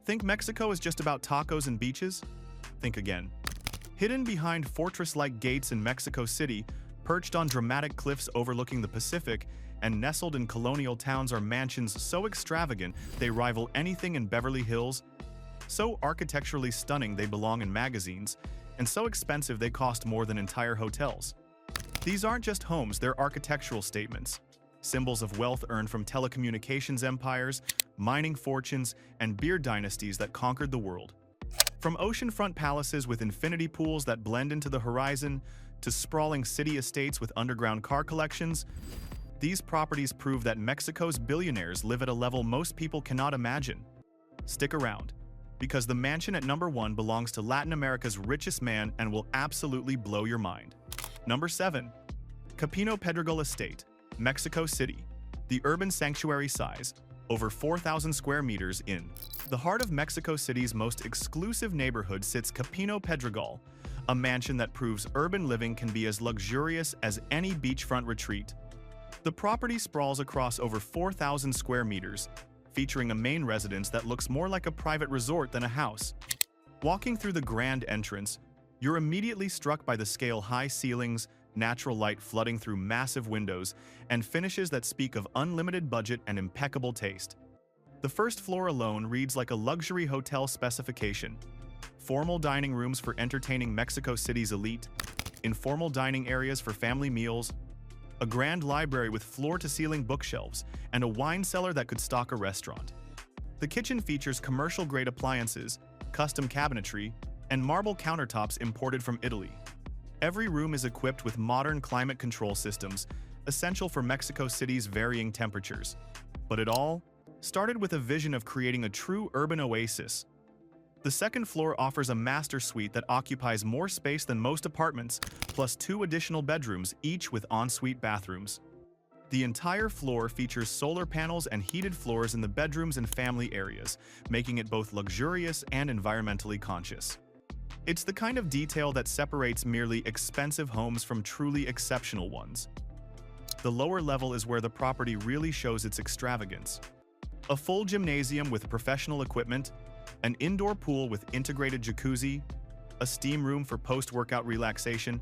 Think Mexico is just about tacos and beaches? Think again. Hidden behind fortress-like gates in Mexico City, perched on dramatic cliffs overlooking the Pacific, and nestled in colonial towns are mansions so extravagant they rival anything in Beverly Hills, so architecturally stunning they belong in magazines, and so expensive they cost more than entire hotels. These aren't just homes, they're architectural statements, symbols of wealth earned from telecommunications empires, mining fortunes, and beer dynasties that conquered the world. From oceanfront palaces with infinity pools that blend into the horizon to sprawling city estates with underground car collections, these properties prove that Mexico's billionaires live at a level most people cannot imagine. Stick around, because the mansion at number 1 belongs to Latin America's richest man and will absolutely blow your mind. Number 7. Capino Pedregal Estate, Mexico City. The urban sanctuary size, over 4,000 square meters in the heart of Mexico City's most exclusive neighborhood sits Capino Pedregal, a mansion that proves urban living can be as luxurious as any beachfront retreat. The property sprawls across over 4,000 square meters, featuring a main residence that looks more like a private resort than a house. Walking through the grand entrance, you're immediately struck by the scale-high ceilings, natural light flooding through massive windows, and finishes that speak of unlimited budget and impeccable taste. The first floor alone reads like a luxury hotel specification. Formal dining rooms for entertaining Mexico City's elite, informal dining areas for family meals, a grand library with floor-to-ceiling bookshelves, and a wine cellar that could stock a restaurant. The kitchen features commercial-grade appliances, custom cabinetry, and marble countertops imported from Italy. Every room is equipped with modern climate control systems, essential for Mexico City's varying temperatures. But it all started with a vision of creating a true urban oasis. The second floor offers a master suite that occupies more space than most apartments, plus 2 additional bedrooms, each with ensuite bathrooms. The entire floor features solar panels and heated floors in the bedrooms and family areas, making it both luxurious and environmentally conscious. It's the kind of detail that separates merely expensive homes from truly exceptional ones. The lower level is where the property really shows its extravagance. A full gymnasium with professional equipment, an indoor pool with integrated jacuzzi, a steam room for post-workout relaxation,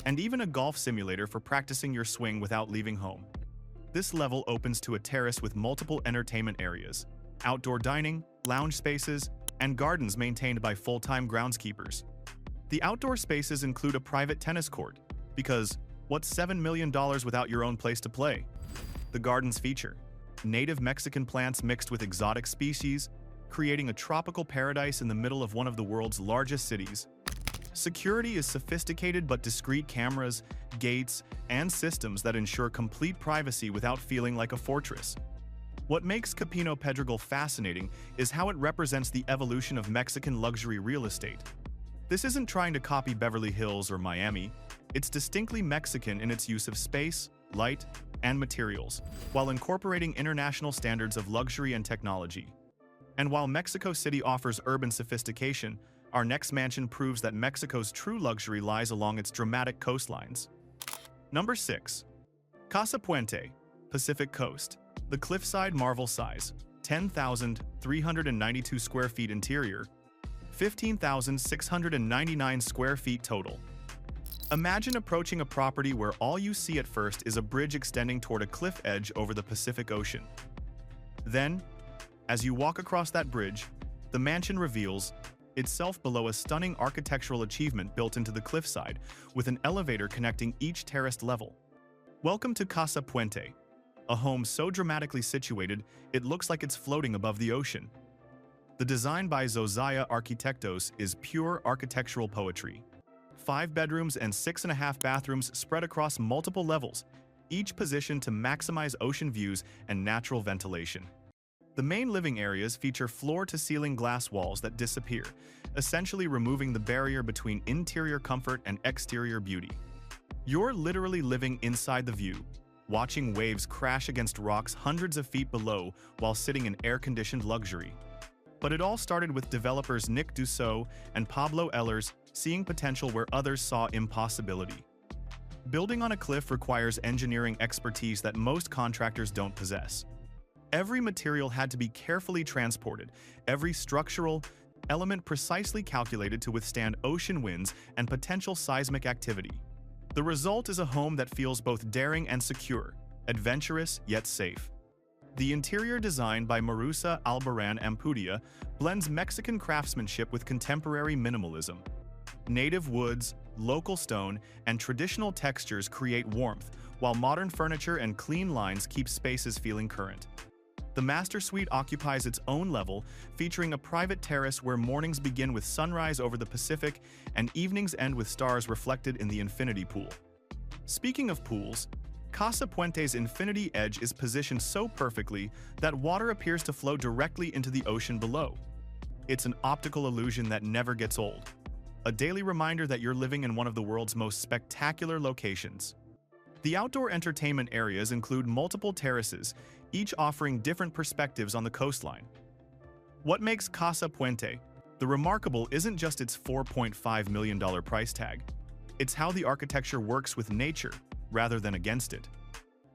and even a golf simulator for practicing your swing without leaving home. This level opens to a terrace with multiple entertainment areas, outdoor dining, lounge spaces, and gardens maintained by full-time groundskeepers. The outdoor spaces include a private tennis court, because what's $7 million without your own place to play? The gardens feature native Mexican plants mixed with exotic species, creating a tropical paradise in the middle of one of the world's largest cities. Security is sophisticated but discreet cameras, gates, and systems that ensure complete privacy without feeling like a fortress. What makes Capino Pedregal fascinating is how it represents the evolution of Mexican luxury real estate. This isn't trying to copy Beverly Hills or Miami. It's distinctly Mexican in its use of space, light, and materials, while incorporating international standards of luxury and technology. And while Mexico City offers urban sophistication, our next mansion proves that Mexico's true luxury lies along its dramatic coastlines. Number 6. Casa Puente, Pacific Coast. The cliffside marvel size, 10,392 square feet interior, 15,699 square feet total. Imagine approaching a property where all you see at first is a bridge extending toward a cliff edge over the Pacific Ocean. Then, as you walk across that bridge, the mansion reveals itself below a stunning architectural achievement built into the cliffside, with an elevator connecting each terraced level. Welcome to Casa Puente, a home so dramatically situated it looks like it's floating above the ocean. The design by Zozaya Arquitectos is pure architectural poetry. 5 bedrooms and 6.5 bathrooms spread across multiple levels, each positioned to maximize ocean views and natural ventilation. The main living areas feature floor-to-ceiling glass walls that disappear, essentially removing the barrier between interior comfort and exterior beauty. You're literally living inside the view, watching waves crash against rocks hundreds of feet below while sitting in air-conditioned luxury. But it all started with developers Nick Dussault and Pablo Ehlers seeing potential where others saw impossibility. Building on a cliff requires engineering expertise that most contractors don't possess. Every material had to be carefully transported, every structural element precisely calculated to withstand ocean winds and potential seismic activity. The result is a home that feels both daring and secure, adventurous yet safe. The interior design by Marusa Albaran Ampudia blends Mexican craftsmanship with contemporary minimalism. Native woods, local stone, and traditional textures create warmth, while modern furniture and clean lines keep spaces feeling current. The master suite occupies its own level, featuring a private terrace where mornings begin with sunrise over the Pacific and evenings end with stars reflected in the infinity pool. Speaking of pools, Casa Puente's infinity edge is positioned so perfectly that water appears to flow directly into the ocean below. It's an optical illusion that never gets old, a daily reminder that you're living in one of the world's most spectacular locations. The outdoor entertainment areas include multiple terraces, each offering different perspectives on the coastline. What makes Casa Puente the remarkable isn't just its $4.5 million price tag. It's how the architecture works with nature rather than against it.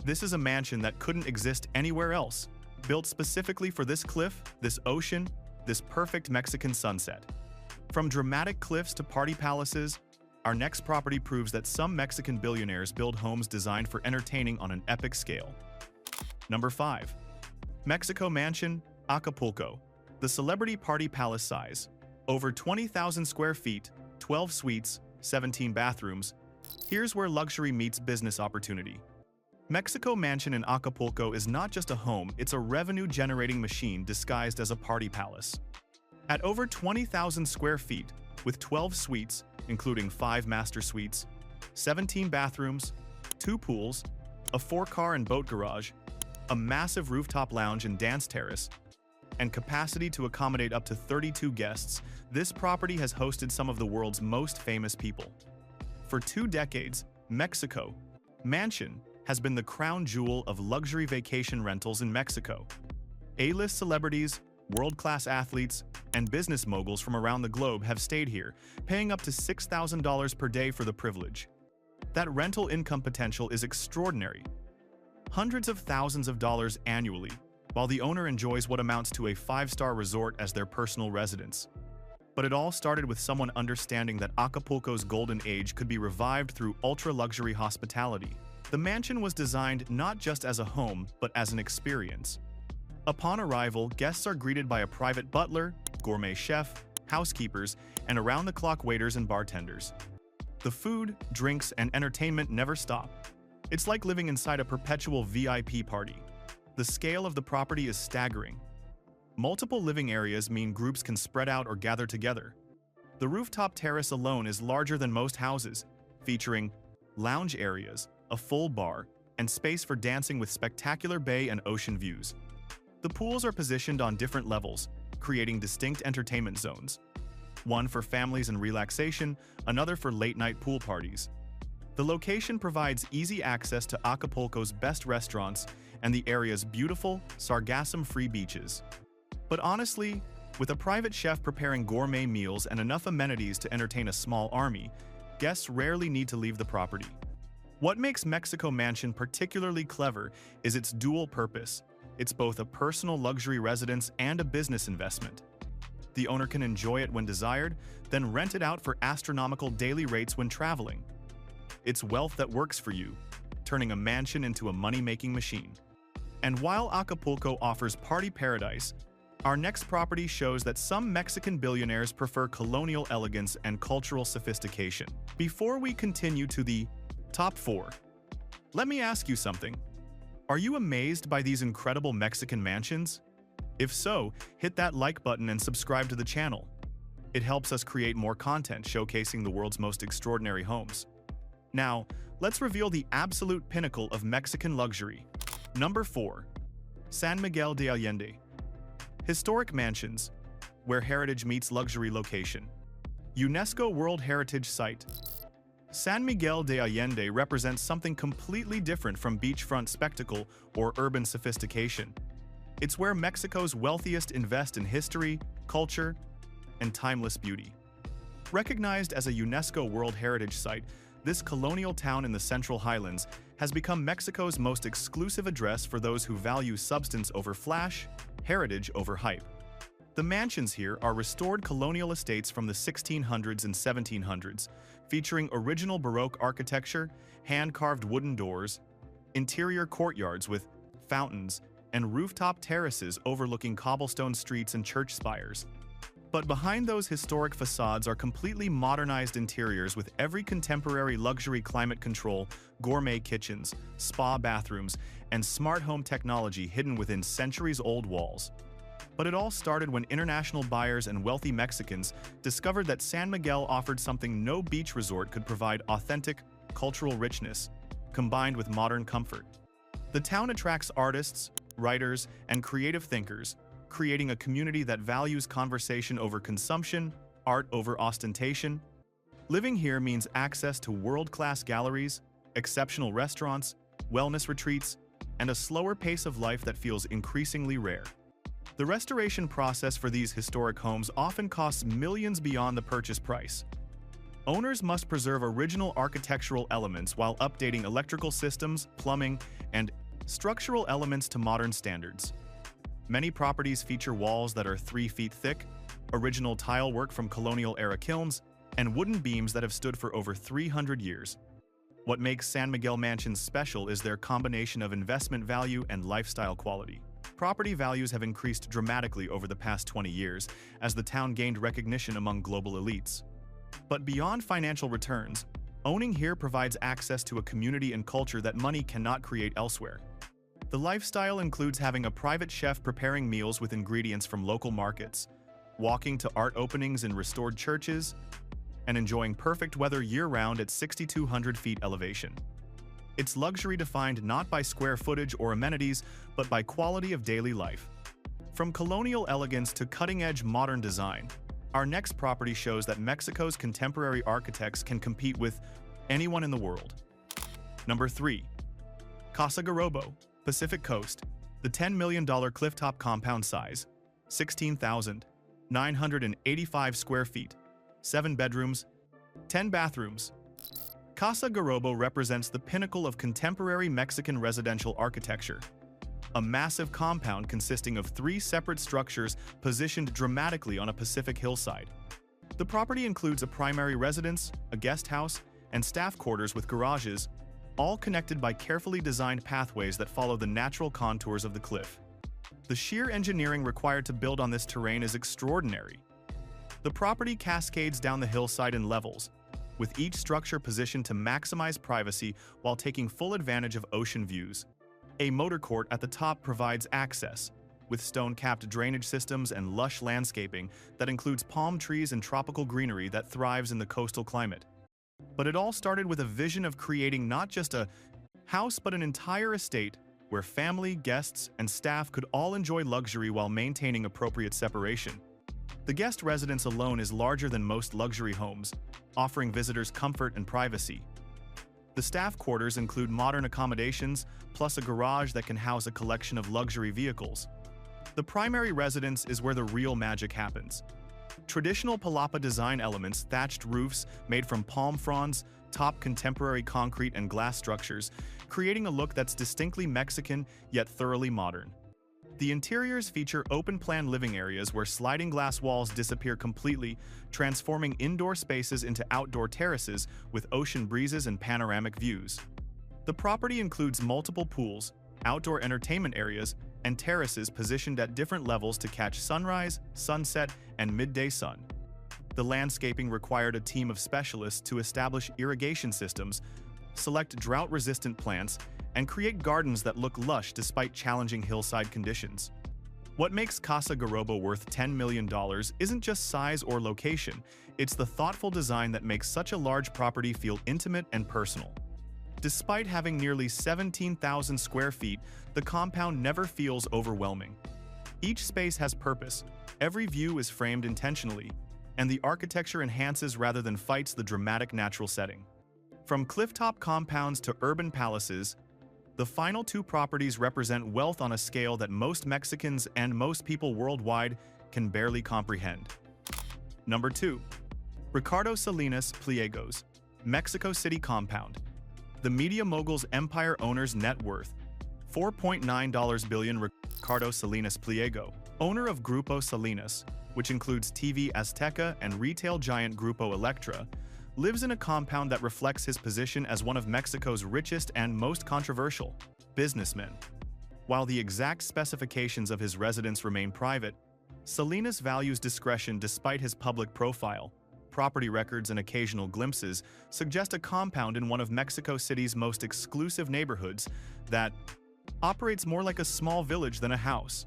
This is a mansion that couldn't exist anywhere else, built specifically for this cliff, this ocean, this perfect Mexican sunset. From dramatic cliffs to party palaces, our next property proves that some Mexican billionaires build homes designed for entertaining on an epic scale. Number 5. Mexico Mansion, Acapulco. The celebrity party palace size. Over 20,000 square feet, 12 suites, 17 bathrooms. Here's where luxury meets business opportunity. Mexico Mansion in Acapulco is not just a home, it's a revenue-generating machine disguised as a party palace. At over 20,000 square feet, with 12 suites, including 5 master suites, 17 bathrooms, 2 pools, a 4-car and boat garage, a massive rooftop lounge and dance terrace, and capacity to accommodate up to 32 guests, this property has hosted some of the world's most famous people. For 2 decades, Mexico Mansion has been the crown jewel of luxury vacation rentals in Mexico. A-list celebrities, world-class athletes, and business moguls from around the globe have stayed here, paying up to $6,000 per day for the privilege. That rental income potential is extraordinary. Hundreds of thousands of dollars annually, while the owner enjoys what amounts to a 5-star resort as their personal residence. But it all started with someone understanding that Acapulco's golden age could be revived through ultra-luxury hospitality. The mansion was designed not just as a home, but as an experience. Upon arrival, guests are greeted by a private butler, gourmet chef, housekeepers, and around-the-clock waiters and bartenders. The food, drinks, and entertainment never stop. It's like living inside a perpetual VIP party. The scale of the property is staggering. Multiple living areas mean groups can spread out or gather together. The rooftop terrace alone is larger than most houses, featuring lounge areas, a full bar, and space for dancing with spectacular bay and ocean views. The pools are positioned on different levels, creating distinct entertainment zones. One for families and relaxation, another for late-night pool parties. The location provides easy access to Acapulco's best restaurants and the area's beautiful, sargassum-free beaches. But honestly, with a private chef preparing gourmet meals and enough amenities to entertain a small army, guests rarely need to leave the property. What makes Mexico Mansion particularly clever is its dual purpose. It's both a personal luxury residence and a business investment. The owner can enjoy it when desired, then rent it out for astronomical daily rates when traveling. It's wealth that works for you, turning a mansion into a money-making machine. And while Acapulco offers party paradise, our next property shows that some Mexican billionaires prefer colonial elegance and cultural sophistication. Before we continue to the top 4, let me ask you something. Are you amazed by these incredible Mexican mansions? If so, hit that like button and subscribe to the channel. It helps us create more content showcasing the world's most extraordinary homes. Now, let's reveal the absolute pinnacle of Mexican luxury. Number 4. San Miguel de Allende. Historic mansions, where heritage meets luxury location. UNESCO World Heritage Site. San Miguel de Allende represents something completely different from beachfront spectacle or urban sophistication. It's where Mexico's wealthiest invest in history, culture, and timeless beauty. Recognized as a UNESCO World Heritage Site, this colonial town in the Central Highlands has become Mexico's most exclusive address for those who value substance over flash, heritage over hype. The mansions here are restored colonial estates from the 1600s and 1700s, featuring original Baroque architecture, hand-carved wooden doors, interior courtyards with fountains, and rooftop terraces overlooking cobblestone streets and church spires. But behind those historic facades are completely modernized interiors with every contemporary luxury climate control, gourmet kitchens, spa bathrooms, and smart home technology hidden within centuries-old walls. But it all started when international buyers and wealthy Mexicans discovered that San Miguel offered something no beach resort could provide: authentic, cultural richness, combined with modern comfort. The town attracts artists, writers, and creative thinkers, creating a community that values conversation over consumption, art over ostentation. Living here means access to world-class galleries, exceptional restaurants, wellness retreats, and a slower pace of life that feels increasingly rare. The restoration process for these historic homes often costs millions beyond the purchase price. Owners must preserve original architectural elements while updating electrical systems, plumbing, and structural elements to modern standards. Many properties feature walls that are 3 feet thick, original tile work from colonial-era kilns, and wooden beams that have stood for over 300 years. What makes San Miguel mansions special is their combination of investment value and lifestyle quality. Property values have increased dramatically over the past 20 years as the town gained recognition among global elites. But beyond financial returns, owning here provides access to a community and culture that money cannot create elsewhere. The lifestyle includes having a private chef preparing meals with ingredients from local markets, walking to art openings in restored churches, and enjoying perfect weather year-round at 6,200 feet elevation. It's luxury defined not by square footage or amenities, but by quality of daily life. From colonial elegance to cutting-edge modern design, our next property shows that Mexico's contemporary architects can compete with anyone in the world. Number 3. Casa Garrobo, Pacific Coast. The $10 million clifftop compound size, 16,985 square feet, 7 bedrooms, 10 bathrooms. Casa Garrobo represents the pinnacle of contemporary Mexican residential architecture. A massive compound consisting of 3 separate structures positioned dramatically on a Pacific hillside. The property includes a primary residence, a guest house, and staff quarters with garages, all connected by carefully designed pathways that follow the natural contours of the cliff. The sheer engineering required to build on this terrain is extraordinary. The property cascades down the hillside in levels, with each structure positioned to maximize privacy while taking full advantage of ocean views. A motor court at the top provides access, with stone-capped drainage systems and lush landscaping that includes palm trees and tropical greenery that thrives in the coastal climate. But it all started with a vision of creating not just a house but an entire estate where family, guests, and staff could all enjoy luxury while maintaining appropriate separation. The guest residence alone is larger than most luxury homes, offering visitors comfort and privacy. The staff quarters include modern accommodations, plus a garage that can house a collection of luxury vehicles. The primary residence is where the real magic happens. Traditional palapa design elements, thatched roofs made from palm fronds, top contemporary concrete and glass structures, creating a look that's distinctly Mexican yet thoroughly modern. The interiors feature open-plan living areas where sliding glass walls disappear completely, transforming indoor spaces into outdoor terraces with ocean breezes and panoramic views. The property includes multiple pools, outdoor entertainment areas, and terraces positioned at different levels to catch sunrise, sunset, and midday sun. The landscaping required a team of specialists to establish irrigation systems, select drought-resistant plants, and create gardens that look lush despite challenging hillside conditions. What makes Casa Garrobo worth $10 million isn't just size or location, it's the thoughtful design that makes such a large property feel intimate and personal. Despite having nearly 17,000 square feet, the compound never feels overwhelming. Each space has purpose, every view is framed intentionally, and the architecture enhances rather than fights the dramatic natural setting. From clifftop compounds to urban palaces, the final 2 properties represent wealth on a scale that most Mexicans and most people worldwide can barely comprehend. Number 2. Ricardo Salinas Pliegos, Mexico City Compound. The media mogul's empire owner's net worth, $4.9 billion. Ricardo Salinas Pliego, owner of Grupo Salinas, which includes TV Azteca and retail giant Grupo Electra, lives in a compound that reflects his position as one of Mexico's richest and most controversial businessmen. While the exact specifications of his residence remain private, Salinas values discretion despite his public profile. Property records and occasional glimpses suggest a compound in one of Mexico City's most exclusive neighborhoods that operates more like a small village than a house.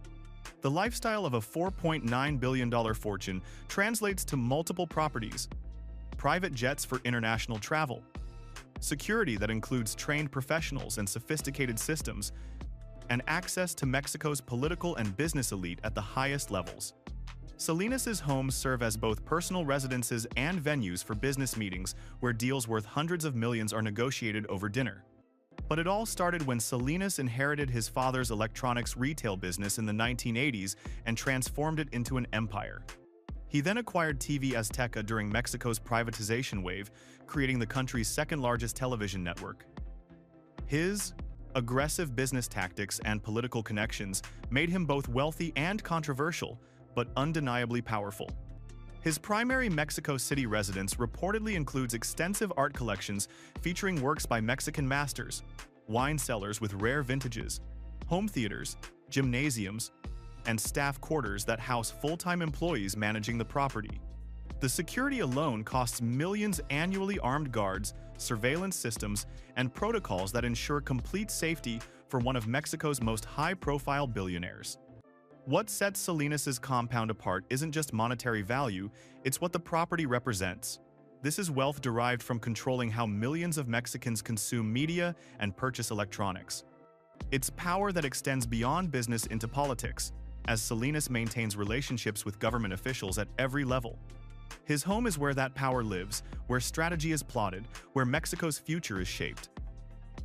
The lifestyle of a $4.9 billion fortune translates to multiple properties, private jets for international travel, security that includes trained professionals and sophisticated systems, and access to Mexico's political and business elite at the highest levels. Salinas's homes serve as both personal residences and venues for business meetings where deals worth hundreds of millions are negotiated over dinner. But it all started when Salinas inherited his father's electronics retail business in the 1980s and transformed it into an empire. He then acquired TV Azteca during Mexico's privatization wave, creating the country's second-largest television network. His aggressive business tactics and political connections made him both wealthy and controversial, but undeniably powerful. His primary Mexico City residence reportedly includes extensive art collections featuring works by Mexican masters, wine cellars with rare vintages, home theaters, gymnasiums, and staff quarters that house full-time employees managing the property. The security alone costs millions annually. Armed guards, surveillance systems, and protocols that ensure complete safety for one of Mexico's most high-profile billionaires. What sets Salinas's compound apart isn't just monetary value, it's what the property represents. This is wealth derived from controlling how millions of Mexicans consume media and purchase electronics. It's power that extends beyond business into politics, as Salinas maintains relationships with government officials at every level. His home is where that power lives, where strategy is plotted, where Mexico's future is shaped.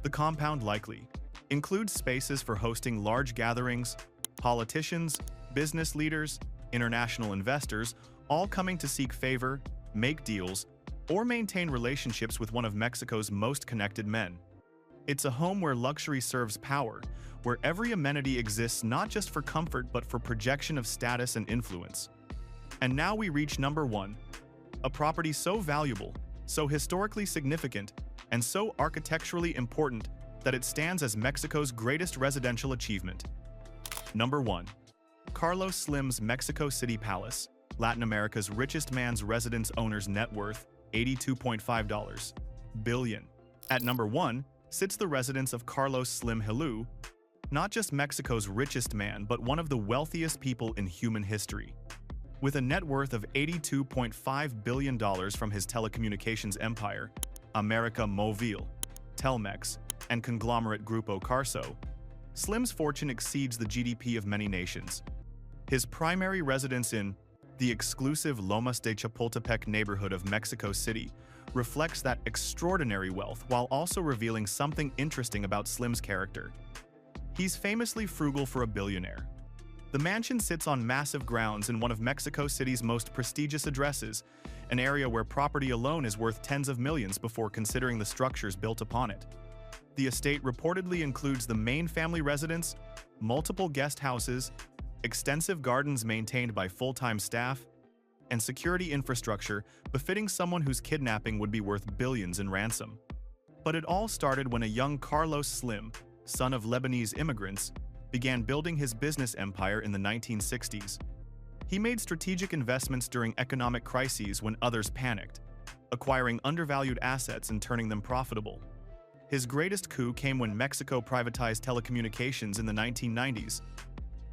The compound likely includes spaces for hosting large gatherings, politicians, business leaders, international investors, all coming to seek favor, make deals, or maintain relationships with one of Mexico's most connected men. It's a home where luxury serves power, where every amenity exists not just for comfort but for projection of status and influence. And now we reach number 1, a property so valuable, so historically significant, and so architecturally important that it stands as Mexico's greatest residential achievement. Number 1. Carlos Slim's Mexico City Palace, Latin America's richest man's residence owner's net worth, $82.5 billion. At number 1 sits the residence of Carlos Slim Helú, not just Mexico's richest man, but one of the wealthiest people in human history. With a net worth of $82.5 billion from his telecommunications empire, América Móvil, Telmex, and conglomerate Grupo Carso, Slim's fortune exceeds the GDP of many nations. His primary residence in the exclusive Lomas de Chapultepec neighborhood of Mexico City reflects that extraordinary wealth while also revealing something interesting about Slim's character. He's famously frugal for a billionaire. The mansion sits on massive grounds in one of Mexico City's most prestigious addresses, an area where property alone is worth tens of millions before considering the structures built upon it. The estate reportedly includes the main family residence, multiple guest houses, extensive gardens maintained by full-time staff, and security infrastructure befitting someone whose kidnapping would be worth billions in ransom. But it all started when a young Carlos Slim, son of Lebanese immigrants, began building his business empire in the 1960s. He made strategic investments during economic crises when others panicked, acquiring undervalued assets and turning them profitable. His greatest coup came when Mexico privatized telecommunications in the 1990s.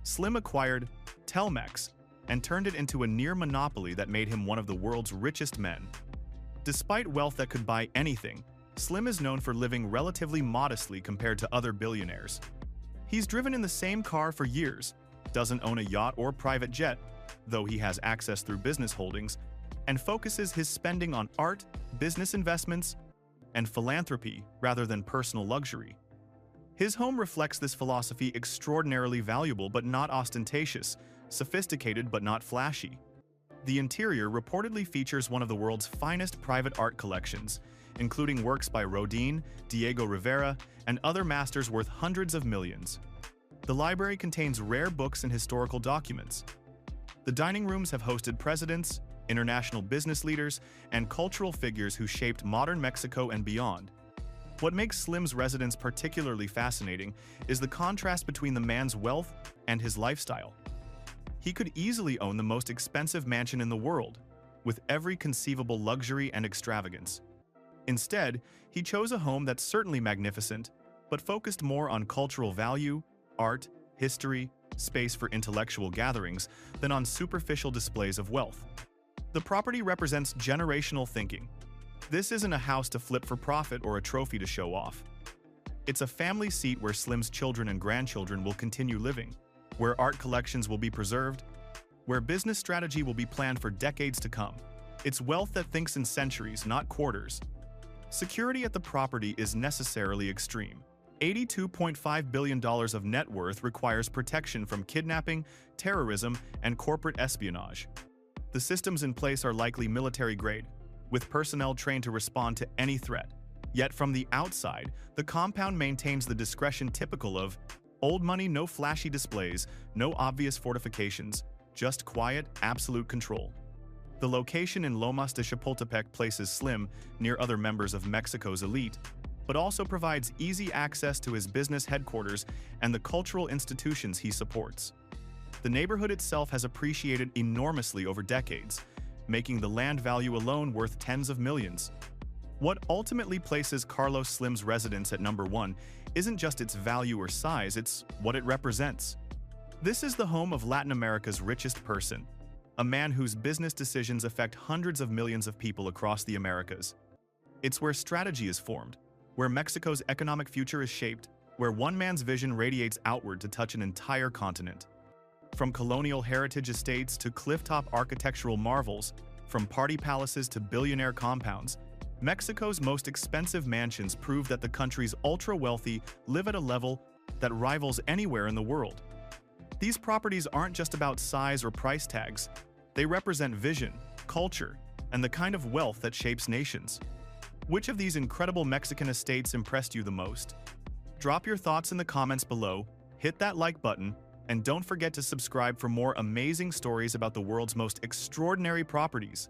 Slim acquired Telmex and turned it into a near monopoly that made him one of the world's richest men. Despite wealth that could buy anything, Slim is known for living relatively modestly compared to other billionaires. He's driven in the same car for years, doesn't own a yacht or private jet, though he has access through business holdings, and focuses his spending on art, business investments, and philanthropy rather than personal luxury. His home reflects this philosophy: extraordinarily valuable but not ostentatious, sophisticated but not flashy. The interior reportedly features one of the world's finest private art collections, including works by Rodin, Diego Rivera, and other masters worth hundreds of millions. The library contains rare books and historical documents. The dining rooms have hosted presidents, international business leaders, and cultural figures who shaped modern Mexico and beyond. What makes Slim's residence particularly fascinating is the contrast between the man's wealth and his lifestyle. He could easily own the most expensive mansion in the world, with every conceivable luxury and extravagance. Instead, he chose a home that's certainly magnificent, but focused more on cultural value, art, history, space for intellectual gatherings than on superficial displays of wealth. The property represents generational thinking. This isn't a house to flip for profit or a trophy to show off. It's a family seat where Slim's children and grandchildren will continue living, where art collections will be preserved, where business strategy will be planned for decades to come. It's wealth that thinks in centuries, not quarters. Security at the property is necessarily extreme. $82.5 billion of net worth requires protection from kidnapping, terrorism, and corporate espionage. The systems in place are likely military-grade, with personnel trained to respond to any threat. Yet from the outside, the compound maintains the discretion typical of old money, no flashy displays, no obvious fortifications, just quiet, absolute control. The location in Lomas de Chapultepec places Slim near other members of Mexico's elite, but also provides easy access to his business headquarters and the cultural institutions he supports. The neighborhood itself has appreciated enormously over decades, making the land value alone worth tens of millions. What ultimately places Carlos Slim's residence at number one isn't just its value or size, it's what it represents. This is the home of Latin America's richest person, a man whose business decisions affect hundreds of millions of people across the Americas. It's where strategy is formed, where Mexico's economic future is shaped, where one man's vision radiates outward to touch an entire continent. From colonial heritage estates to clifftop architectural marvels, from party palaces to billionaire compounds, Mexico's most expensive mansions prove that the country's ultra-wealthy live at a level that rivals anywhere in the world. These properties aren't just about size or price tags. They represent vision, culture, and the kind of wealth that shapes nations. Which of these incredible Mexican estates impressed you the most? Drop your thoughts in the comments below, hit that like button, and don't forget to subscribe for more amazing stories about the world's most extraordinary properties.